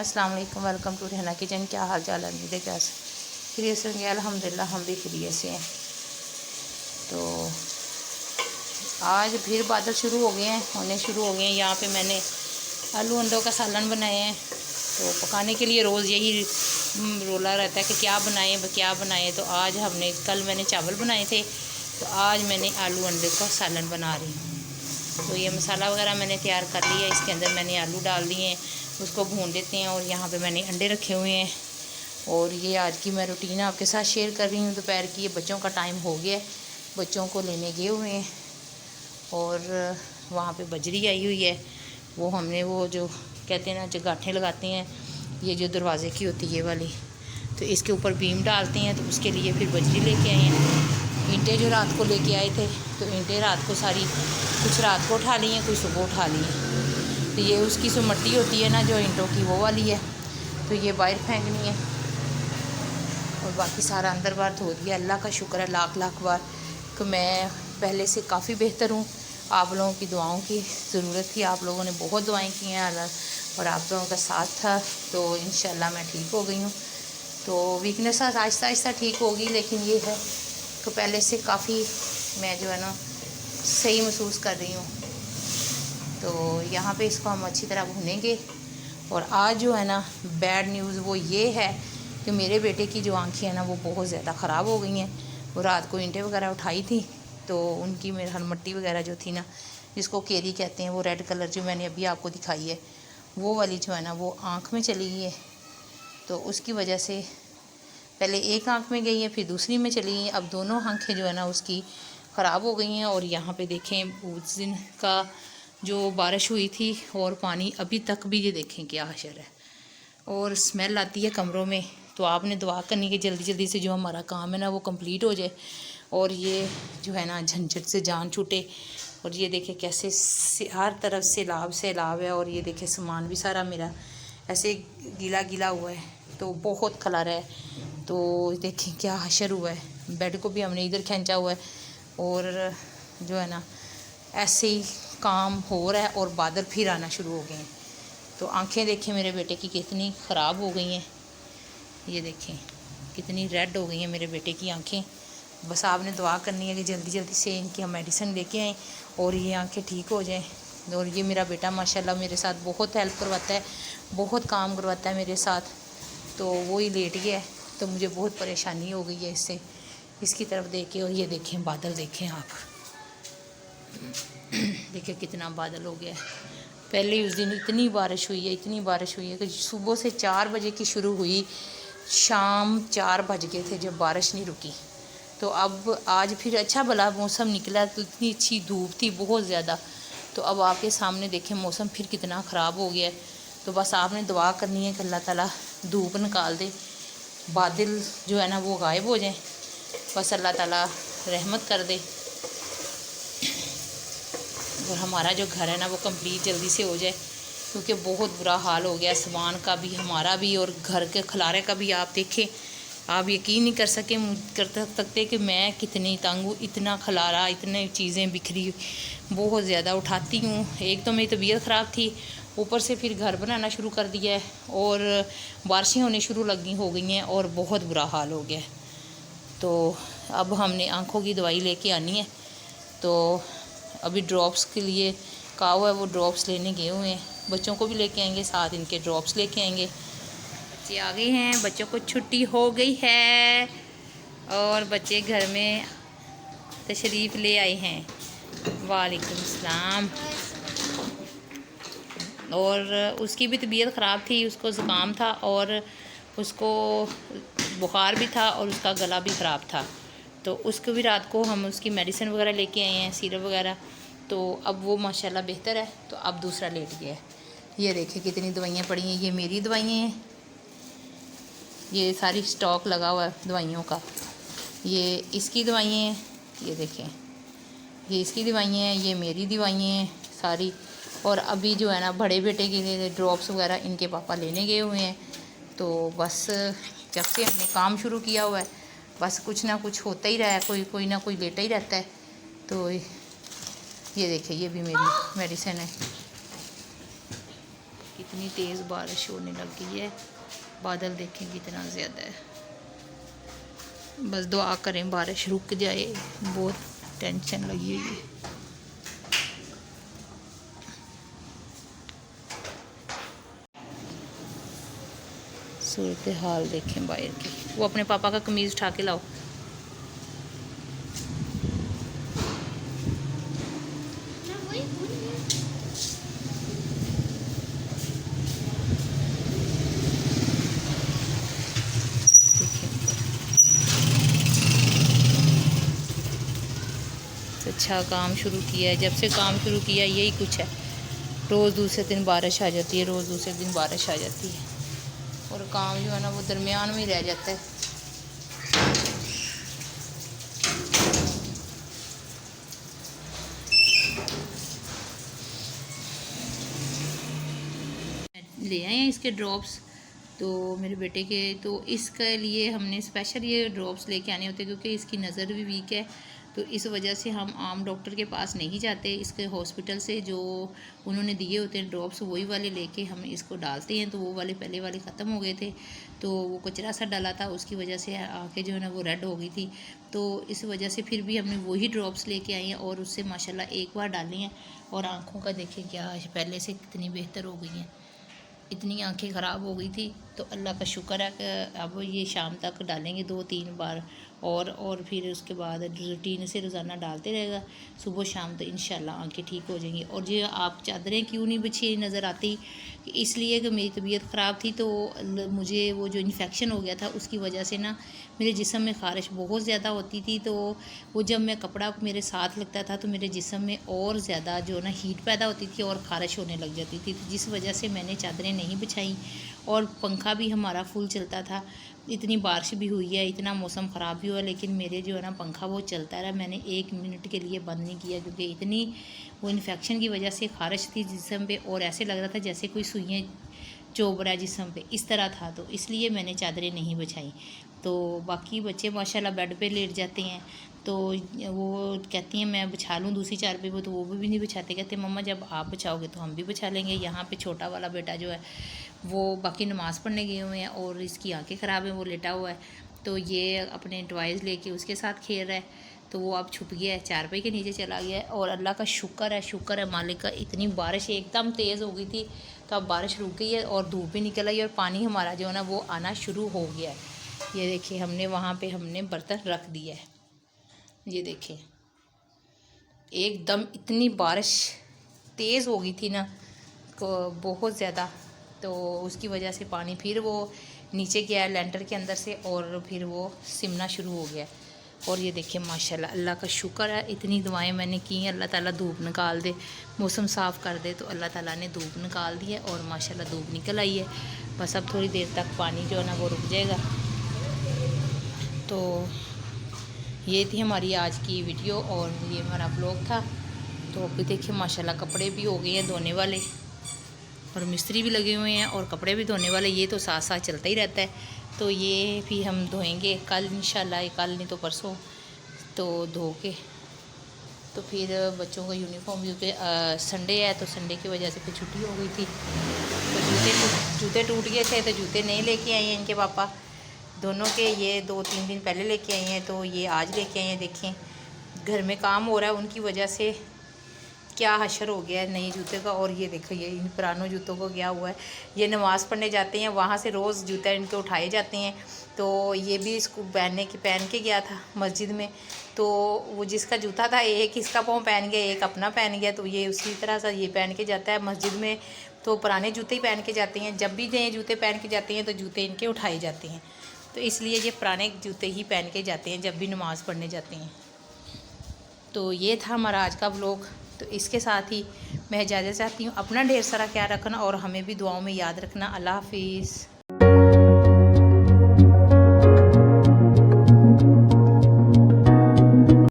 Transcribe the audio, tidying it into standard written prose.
अस्सलाम वालेकुम, welcome to रहना किचन। क्या हाल चाल है? उम्मीद है क्या खैरियत से होंगे। अल्हम्दुलिल्लाह हम भी खैरियत से हैं। तो आज फिर बादल शुरू हो गए हैं, होने शुरू हो गए हैं। यहाँ पे मैंने आलू अंडों का सालन बनाए हैं। तो पकाने के लिए रोज़ यही रोला रहता है कि क्या बनाएं। तो आज कल मैंने चावल बनाए थे, तो आज मैंने आलू अंडे का सालन बना रही हूँ। तो ये मसाला वगैरह मैंने तैयार कर लिया। इसके अंदर मैंने आलू डाल दिए हैं, उसको भून देते हैं। और यहाँ पे मैंने अंडे रखे हुए हैं। और ये आज की मैं रूटीन आपके साथ शेयर कर रही हूँ। दोपहर की ये बच्चों का टाइम हो गया है, बच्चों को लेने गए हुए हैं। और वहाँ पे बजरी आई हुई है, वो हमने वो जो कहते हैं ना, जो गांठें लगाते हैं, ये जो दरवाजे की होती है ये वाली, तो इसके ऊपर बीम डालते हैं। तो उसके लिए फिर बजरी लेके आए हैं। ईंटें जो रात को लेके आए थे, तो ईंटें रात को सारी, कुछ रात को उठा ली हैं, कुछ सुबह उठा ली हैं। तो ये उसकी जो मट्टी होती है ना, जो ईंटों की, वो वाली है, तो ये बाहर फेंकनी है। और बाकी सारा अंदर बाहर धो दिया। अल्लाह का शुक्र है लाख लाख बार कि मैं पहले से काफ़ी बेहतर हूँ। आप लोगों की दुआओं की ज़रूरत थी, आप लोगों ने बहुत दुआएं की हैं और आप लोगों का साथ था, तो इंशाल्लाह मैं ठीक हो गई हूँ। तो वीकनेस आहिस्ता आहिस्ता ठीक होगी, लेकिन ये है तो पहले से काफ़ी मैं जो है ना सही महसूस कर रही हूँ। तो यहाँ पे इसको हम अच्छी तरह भूनेंगे। और आज जो है ना बैड न्यूज़ वो ये है कि मेरे बेटे की जो आँखें हैं ना वो बहुत ज़्यादा ख़राब हो गई हैं। वो रात को ईंटें वगैरह उठाई थी, तो उनकी मेरे हलमट्टी वगैरह जो थी ना, जिसको केरी कहते हैं, वो रेड कलर जो मैंने अभी आपको दिखाई है, वो वाली जो है ना वो आँख में चली गई है। तो उसकी वजह से पहले एक आँख में गई है, फिर दूसरी में चली गई। अब दोनों आँखें जो है ना उसकी ख़राब हो गई हैं। और यहाँ पे देखें उस दिन का जो बारिश हुई थी और पानी अभी तक भी, ये देखें क्या हशर है। और स्मेल आती है कमरों में। तो आपने दुआ करनी कि जल्दी जल्दी से जो हमारा काम है ना वो कंप्लीट हो जाए, और ये जो है ना झंझट से जान छूटे। और ये देखें कैसे हर तरफ सैलाब है। और ये देखें सामान भी सारा मेरा ऐसे गीला गीला हुआ है, तो बहुत खलारा है। तो देखें क्या हशर हुआ है। बेड को भी हमने इधर खींचा हुआ है। और जो है ना ऐसे ही काम हो रहा है। और बादल फिर आना शुरू हो गए हैं। तो आंखें देखें मेरे बेटे की कितनी ख़राब हो गई हैं। ये देखें कितनी रेड हो गई हैं मेरे बेटे की आंखें। बस आपने दुआ करनी है कि जल्दी जल्दी से इनकी हम मेडिसिन लेके आएँ और ये आंखें ठीक हो जाएं। और ये मेरा बेटा माशाल्लाह मेरे साथ बहुत हेल्प करवाता है, बहुत काम करवाता है मेरे साथ। तो वो ही लेट गया है, तो मुझे बहुत परेशानी हो गई है इससे, इसकी तरफ देख के। और ये देखें बादल देखें आप, देखिए कितना बादल हो गया है। पहले उस दिन इतनी बारिश हुई है कि सुबह से 4 बजे की शुरू हुई, शाम 4 बज गए थे जब बारिश नहीं रुकी। तो अब आज फिर अच्छा भला मौसम निकला, तो इतनी अच्छी धूप थी बहुत ज़्यादा। तो अब आपके सामने देखें मौसम फिर कितना ख़राब हो गया है। तो बस आपने दुआ करनी है कि अल्लाह ताला धूप निकाल दे, बादल जो है ना वो गायब हो जाएं। बस अल्लाह ताला रहमत कर दे और हमारा जो घर है ना वो कंप्लीट जल्दी से हो जाए, क्योंकि बहुत बुरा हाल हो गया सामान का भी, हमारा भी, और घर के खलारे का भी। आप देखें, आप यकीन नहीं कर सकते कि मैं कितनी तंग हूँ। इतना खलारा, इतने चीज़ें बिखरी, बहुत ज़्यादा उठाती हूँ। एक तो मेरी तबीयत ख़राब थी, ऊपर से फिर घर बनाना शुरू कर दिया है, और बारिशें होने शुरू हो गई हैं, और बहुत बुरा हाल हो गया है। तो अब हमने आँखों की दवाई लेके आनी है। तो अभी ड्रॉप्स के लिए कहा हुआ है, वो ड्रॉप्स लेने गए हुए हैं। बच्चों को भी लेके आएंगे, साथ इनके ड्रॉप्स लेके आएंगे। बच्चे आ गए हैं, बच्चों को छुट्टी हो गई है और बच्चे घर में तशरीफ़ ले आए हैं। वालेकुम सलाम। और उसकी भी तबीयत ख़राब थी, उसको ज़ुकाम था और उसको बुखार भी था और उसका गला भी ख़राब था। तो उसको भी रात को हम उसकी मेडिसिन वगैरह लेके आए हैं, सिरप वगैरह। तो अब वो माशाल्लाह बेहतर है। तो अब दूसरा लेट गया है। ये देखिए कितनी दवाइयाँ पड़ी हैं। ये मेरी दवाइयाँ हैं, ये सारी स्टॉक लगा हुआ है दवाइयों का। ये इसकी दवाइयाँ हैं, ये देखें, ये इसकी दवाइयाँ हैं, ये मेरी दवाइयाँ हैं सारी। और अभी जो है ना बड़े बेटे के लिए ड्रॉप्स वगैरह इनके पापा लेने गए हुए हैं। तो बस जब से हमने काम शुरू किया हुआ है, बस कुछ ना कुछ होता ही रहा है, कोई ना कोई लेटा ही रहता है। तो ये देखिए, ये भी मेरी मेडिसिन है, इतनी तेज़ बारिश होने लग गई है। बादल देखें कितना ज़्यादा है। बस दुआ करें बारिश रुक जाए, बहुत टेंशन लगी हुई है। सूरत हाल देखें बाहर की। वो अपने पापा का कमीज़ उठा के लाओ। अच्छा काम शुरू किया है, जब से काम शुरू किया यही कुछ है। रोज़ दूसरे दिन बारिश आ जाती है, रोज़ दूसरे दिन बारिश आ जाती है, और काम जो है ना वो दरमियान में ही रह जाता है। ले आए हैं इसके ड्रॉप्स, तो मेरे बेटे के, तो इसके लिए हमने स्पेशल ये ड्रॉप्स लेके आने होते हैं क्योंकि इसकी नज़र भी वीक है। तो इस वजह से हम आम डॉक्टर के पास नहीं जाते, इसके हॉस्पिटल से जो उन्होंने दिए होते हैं ड्रॉप्स वही वाले लेके हम इसको डालते हैं। तो वो वाले पहले वाले ख़त्म हो गए थे, तो वो कचरा सा डाला था, उसकी वजह से आँखें जो है ना वो रेड हो गई थी। तो इस वजह से फिर भी हमने वही ड्रॉप्स लेके आए हैं और उससे माशाल्लाह एक बार डाली हैं और आँखों का देखें क्या पहले से कितनी बेहतर हो गई हैं। इतनी आंखें ख़राब हो गई थी, तो अल्लाह का शुक्र है कि अब ये शाम तक डालेंगे 2-3 बार, और फिर उसके बाद रूटीन से रोज़ाना डालते रहेगा सुबह शाम, तो इंशाल्लाह आंखें ठीक हो जाएंगी। और जो आप चादरें क्यों नहीं बिछी नज़र आती, इसलिए कि मेरी तबीयत ख़राब थी, तो मुझे वो जो इन्फेक्शन हो गया था उसकी वजह से ना मेरे जिस्म में ख़ारिश बहुत ज़्यादा होती थी। तो वो जब मैं कपड़ा मेरे साथ लगता था तो मेरे जिस्म में और ज़्यादा जो ना हीट पैदा होती थी और ख़ारिश होने लग जाती थी, तो जिस वजह से मैंने चादरें नहीं बिछाई। और पंखा भी हमारा फुल चलता था, इतनी बारिश भी हुई है, इतना मौसम ख़राब भी हुआ, लेकिन मेरे जो है ना पंखा वो चलता रहा, मैंने 1 मिनट के लिए बंद नहीं किया क्योंकि इतनी वो इन्फेक्शन की वजह से ख़ारिश थी जिस्म पे, और ऐसे लग रहा था जैसे कोई सुइयाँ चुभ रहा है जिस्म पे, इस तरह था। तो इसलिए मैंने चादरें नहीं बिछाई। तो बाकी बच्चे माशाल्लाह बेड पे लेट जाते हैं, तो वो कहती हैं मैं बिछा लूँ दूसरी चारपाई पे, तो वो भी नहीं बिछाते, कहते मम्मा जब आप बिछाओगे तो हम भी बिछा लेंगे। यहाँ पे छोटा वाला बेटा जो है वो बाकी नमाज़ पढ़ने गए हुए हैं और इसकी आंखें ख़राब हैं, वो लेटा हुआ है, तो ये अपने टॉयज़ लेके उसके साथ खेल रहा है। तो वो अब छुप गया है, चारपाई के नीचे चला गया है। और अल्लाह का शुक्र है मालिक का, इतनी बारिश एकदम तेज़ हो गई थी, तो अब बारिश रुक गई है और धूप भी निकल आई और पानी हमारा जो है ना वो आना शुरू हो गया है। ये देखिए हमने वहाँ पे हमने बर्तन रख दिया है, ये देखिए एकदम इतनी बारिश तेज़ हो गई थी ना बहुत ज़्यादा, तो उसकी वजह से पानी फिर वो नीचे गया लेंटर के अंदर से और फिर वो सिमना शुरू हो गया। और ये देखिए माशाल्लाह अल्लाह का शुक्र है, इतनी दुआएं मैंने की हैं, अल्लाह ताला धूप निकाल दे, मौसम साफ़ कर दे, तो अल्लाह ताला ने धूप निकाल दी है और माशाल्लाह धूप निकल आई है। बस अब थोड़ी देर तक पानी जो है ना वो रुक जाएगा। तो ये थी हमारी आज की वीडियो और ये हमारा ब्लॉग था। तो अभी देखिए माशाल्लाह कपड़े भी हो गए हैं धोने वाले और मिस्त्री भी लगे हुए हैं और कपड़े भी धोने वाले, ये तो साथ साथ चलता ही रहता है। तो ये भी हम धोएंगे कल इंशाल्लाह, कल नहीं तो परसों, तो धो के तो फिर बच्चों का यूनिफॉर्म, क्योंकि संडे है तो संडे की वजह से फिर छुट्टी हो गई थी, तो जूते टूट गए थे, तो जूते नहीं लेके आए हैं इनके पापा दोनों के, ये 2-3 दिन पहले लेके आए हैं, तो ये आज लेके आए हैं। देखें घर में काम हो रहा है उनकी वजह से क्या हशर हो गया है नए जूते का। और ये देखो ये इन पुरानों जूतों को क्या हुआ है, ये नमाज़ पढ़ने जाते हैं वहाँ से रोज़ जूते इनके उठाए जाते हैं, तो ये भी इसको पहन के गया था मस्जिद में, तो वो जिसका जूता था एक इसका पाँव पहन गया एक अपना पहन गया, तो ये उसी तरह से ये पहन के जाता है मस्जिद में। तो पुराने जूते ही पहन के जाते हैं, जब भी नए जूते पहन के जाते हैं तो जूते इनके उठाए जाते हैं, तो इसलिए ये पुराने जूते ही पहन के जाते हैं जब भी नमाज़ पढ़ने जाते हैं। तो ये था हमारा आज का व्लॉग। तो इसके साथ ही मैं इजाज़त चाहती हूँ, अपना ढेर सारा ख्याल रखना और हमें भी दुआओं में याद रखना। अल्लाह हाफिज़।